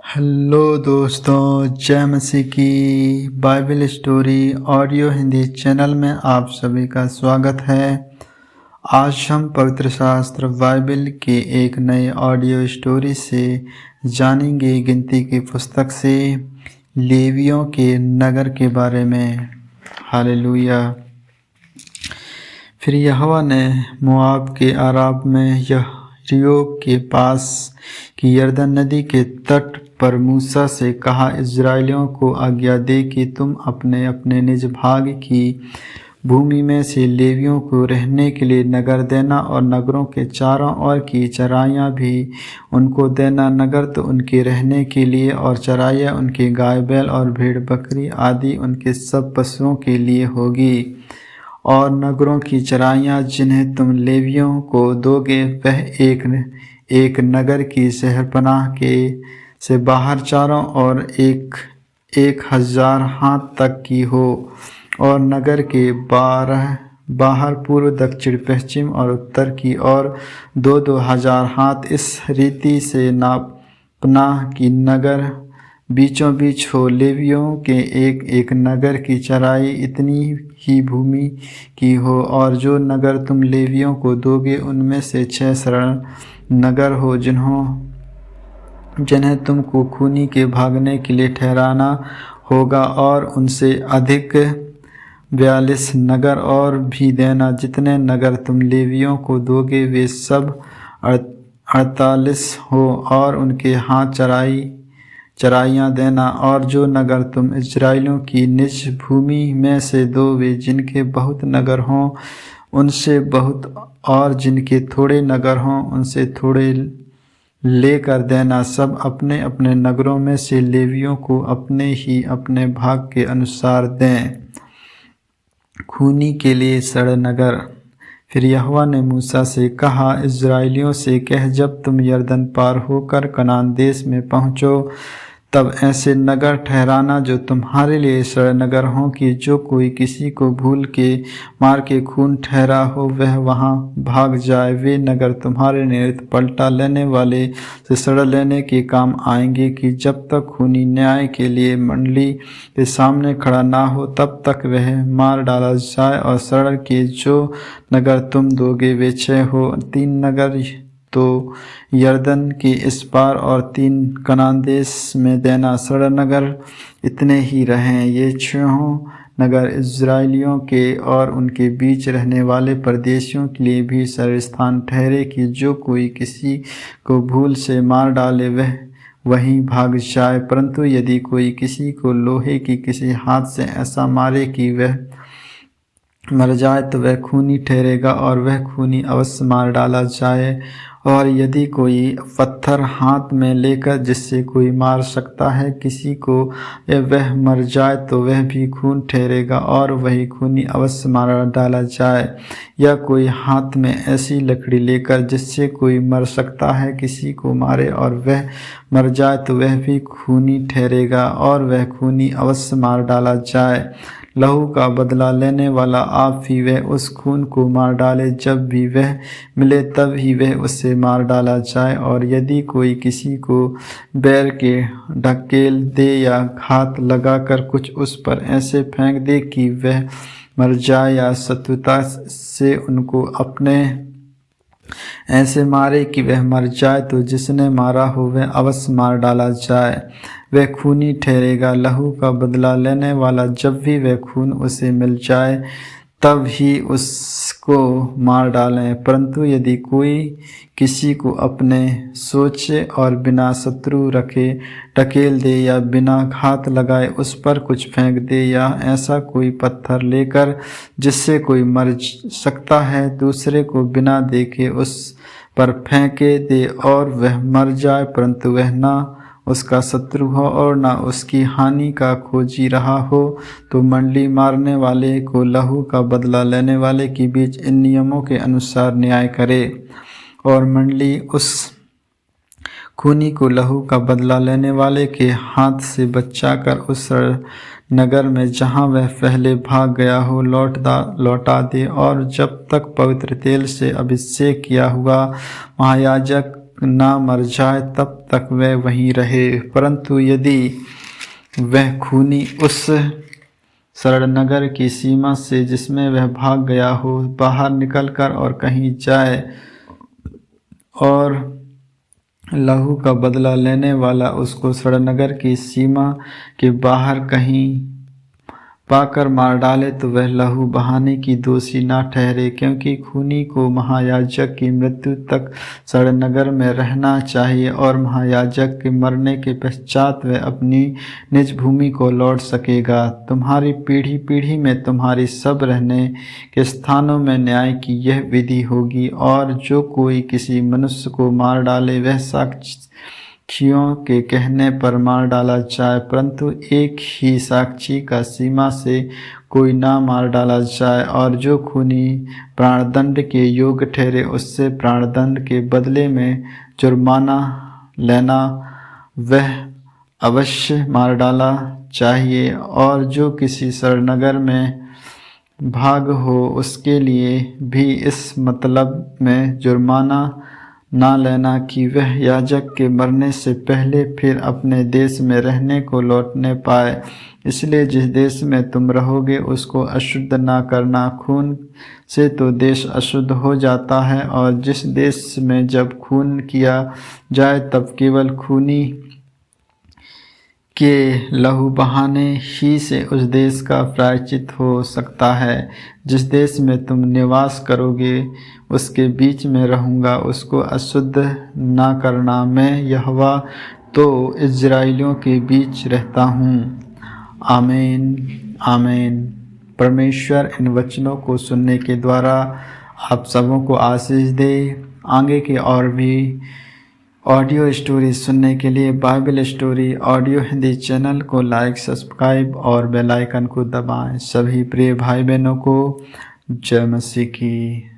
Hello दोस्तों, जय मसीह की Bible story audio Hindi channel में आप सभी का स्वागत है। आज हम पवित्र शास्त्र बाइबल के एक नए ऑडियो स्टोरी से जानेंगे गिनती की पुस्तक से लेवियों के नगर के बारे में। हालेलुया। फिर यहोवा ने मोआब के आराब में यरीहो के पास की यरदन नदी के तट पर मूसा से कहा, इस्राएलियों को आज्ञा दे कि तुम अपने अपने निज भाग की भूमि में से लेवियों को रहने के लिए नगर देना और नगरों के चारों ओर की चराइयाँ भी उनको देना। नगर तो उनके रहने के लिए और चराइयाँ उनके गाय बैल और भेड़ बकरी आदि उनके सब पशुओं के लिए होगी। और नगरों की चराइयाँ जिन्हें तुम लेवियों को दोगे वह एक नगर की शहरपनाह के से बाहर चारों ओर 1,000 हाथ तक की हो, और नगर के बाहर पूर्व दक्षिण पश्चिम और उत्तर की ओर 2-2 हजार हाथ इस रीति से नापना कि नगर बीचों बीच हो। लेवियों के एक नगर की चराई इतनी ही भूमि की हो, और जो नगर तुम लेवियों को दोगे उनमें से 6 सरल नगर हो जिन्हें तुमको खूनी के भागने के लिए ठहराना होगा, और उनसे अधिक 42 नगर और भी देना। जितने नगर तुम लेवियों को दोगे वे सब 48 हो, और उनके हाथ चराइयाँ देना। और जो नगर तुम इस्राएलियों की निज भूमि में से दोगे जिनके बहुत नगर हों उनसे बहुत, और जिनके थोड़े नगर हों उनसे थोड़े लेकर देना। सब अपने अपने नगरों में से लेवियों को अपने ही अपने भाग के अनुसार दें। खूनी के लिए सड़ नगर। फिर यहोवा ने मूसा से कहा, इस्राएलियों से कह, जब तुम यरदन पार होकर कनान देश में पहुँचो तब ऐसे नगर ठहराना जो तुम्हारे लिए सड़ नगर हों कि जो कोई किसी को भूल के मार के खून ठहरा हो वह वहाँ भाग जाए। वे नगर तुम्हारे निमित्त पलटा लेने वाले से सड़ लेने के काम आएंगे कि जब तक खूनी न्याय के लिए मंडली के सामने खड़ा ना हो तब तक वह मार डाला जाए। और सड़ के जो नगर तुम दोगे वे 6 हो, 3 नगर तो यरदन के इस पार और 3 कनान देश में देना। सड़ नगर इतने ही रहें। ये 6 नगर इस्राएलियों के और उनके बीच रहने वाले परदेशियों के लिए भी शरणस्थान ठहरे कि जो कोई किसी को भूल से मार डाले वह वहीं भाग जाए। परंतु यदि कोई किसी को लोहे की किसी हाथ से ऐसा मारे कि वह मर जाए तो वह खूनी ठहरेगा और वह खूनी अवश्य मार डाला जाए। और यदि कोई पत्थर हाथ में लेकर जिससे कोई मार सकता है किसी को वह मर जाए तो वह भी खून ठहरेगा और वही खूनी अवश्य मार डाला जाए। या कोई हाथ में ऐसी लकड़ी लेकर जिससे कोई मर सकता है किसी को मारे और वह मर जाए तो वह भी खूनी ठहरेगा और वह खूनी अवश्य मार डाला जाए। लहू का बदला लेने वाला आप ही वह उस खून को मार डाले, जब भी वह मिले तब ही वह उससे मार डाला जाए। और यदि कोई किसी को बैर के ढकेल दे या घात लगाकर कुछ उस पर ऐसे फेंक दे कि वह मर जाए, या शत्रुता से उनको अपने ऐसे मारे कि वह मर जाए, तो जिसने मारा हो वह अवश्य मार डाला जाए, वह खूनी ठहरेगा। लहू का बदला लेने वाला जब भी वह खून उसे मिल जाए तब ही उसको मार डालें। परंतु यदि कोई किसी को अपने सोचे और बिना शत्रु रखे ढकेल दे या बिना घात लगाए उस पर कुछ फेंक दे, या ऐसा कोई पत्थर लेकर जिससे कोई मर सकता है दूसरे को बिना देखे उस पर फेंके दे और वह मर जाए, परंतु वह ना उसका शत्रु हो और ना उसकी हानि का खोजी रहा हो, तो मंडली मारने वाले को लहू का बदला लेने वाले के बीच इन नियमों के अनुसार न्याय करे। और मंडली उस खूनी को लहू का बदला लेने वाले के हाथ से बचाकर उस नगर में जहाँ वह पहले भाग गया हो लौटा दे। और जब तक पवित्र तेल से अभिषेक किया हुआ महायाजक ना मर जाए तब तक वह वहीं रहे। परंतु यदि वह खूनी उस शरणनगर की सीमा से जिसमें वह भाग गया हो बाहर निकलकर और कहीं जाए और लहू का बदला लेने वाला उसको शरणनगर की सीमा के बाहर कहीं पाकर मार डाले तो वह लहू बहाने की दोषी ना ठहरे, क्योंकि खूनी को महायाजक की मृत्यु तक शरणनगर में रहना चाहिए और महायाजक के मरने के पश्चात वह अपनी निज भूमि को लौट सकेगा। तुम्हारी पीढ़ी पीढ़ी में तुम्हारी सब रहने के स्थानों में न्याय की यह विधि होगी, और जो कोई किसी मनुष्य को मार डाले वह साक्षियों के कहने पर मार डाला जाए, परंतु एक ही साक्षी का सीमा से कोई ना मार डाला जाए। और जो खूनी प्राणदंड के योग्य ठहरे उससे प्राणदंड के बदले में जुर्माना लेना वह अवश्य मार डाला चाहिए। और जो किसी शरणनगर में भाग हो उसके लिए भी इस मतलब में जुर्माना ना लेना कि वह याजक के मरने से पहले फिर अपने देश में रहने को लौटने पाए। इसलिए जिस देश में तुम रहोगे उसको अशुद्ध ना करना, खून से तो देश अशुद्ध हो जाता है, और जिस देश में जब खून किया जाए तब केवल खूनी के लहू बहाने ही से उस देश का प्रायश्चित हो सकता है। जिस देश में तुम निवास करोगे उसके बीच में रहूँगा, उसको अशुद्ध ना करना। मैं यहोवा तो इज़राइलियों के बीच रहता हूँ। आमीन आमीन। परमेश्वर इन वचनों को सुनने के द्वारा आप सबों को आशीष दे। आगे के और भी ऑडियो स्टोरी सुनने के लिए Bible story audio Hindi channel को लाइक, सब्सक्राइब और बेल आइकन को दबाएं। सभी प्रिय भाई बहनों को जय मसीह की।